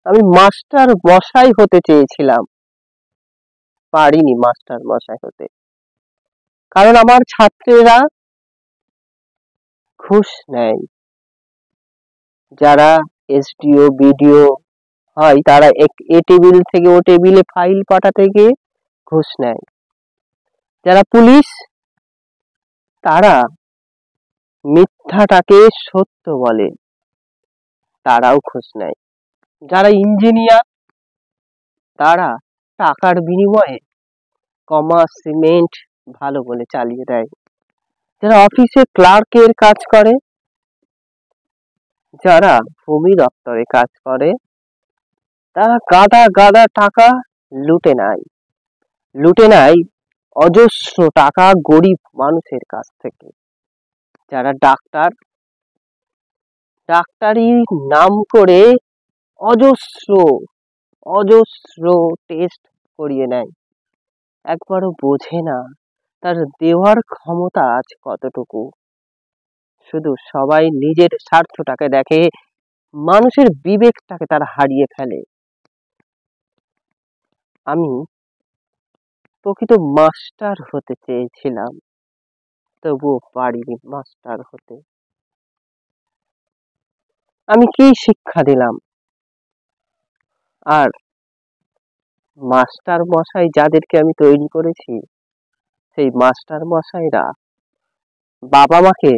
আমি মাস্টার মশাই হতে চেয়েছিলাম, পারিনি মাস্টার মশাই হতে। কারণ আমার ছাত্রেরা ঘুষ নেয়। যারা এসডিও বিডিও হয় তারা এ টেবিল থেকে ও টেবিলে ফাইল পাঠাতে গিয়ে ঘুষ নেয়। যারা পুলিশ তারা মিথ্যাটাকে সত্য বলে, তারাও ঘুষ নেয়। যারা ইঞ্জিনিয়ার তারা টাকার বিনিময়ে কমা সিমেন্ট ভালো বলে চালিয়ে দেয়। যারা অফিসে ক্লার্কের কাজ করে, যারা ভূমি দপ্তরে কাজ করে, তারা গাদা গাদা টাকা লুটে নেয়। লুটে নেয় অজস্র টাকা গরিব মানুষের কাছ থেকে। যারা ডাক্তার, ডাক্তারির নাম করে অজস্র অজস্র টেস্ট করিয়ে নেয়, একবারও বোঝে না তার দেওয়ার ক্ষমতা আছে কতটুকু। শুধু সবাই নিজের স্বার্থটাকে দেখে, মানুষের বিবেকটাকে তারা হারিয়ে ফেলে। আমি প্রকৃত মাস্টার হতে চেয়েছিলাম, তবুও পারিনি মাস্টার হতে। আমি কি শিক্ষা দিলাম? আর মাস্টার মশাই যাদেরকে আমি তৈরি করেছি, সেই মাস্টার মশাইরা বাবা মাকে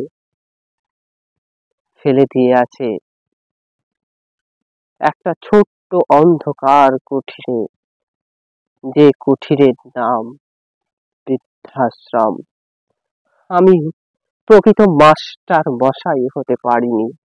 ফেলে দিয়ে আছে একটা ছোট্ট অন্ধকার কুঠিরে, যে কুঠিরের নাম বৃদ্ধাশ্রম। আমি প্রকৃত মাস্টার মশাই হতে পারিনি।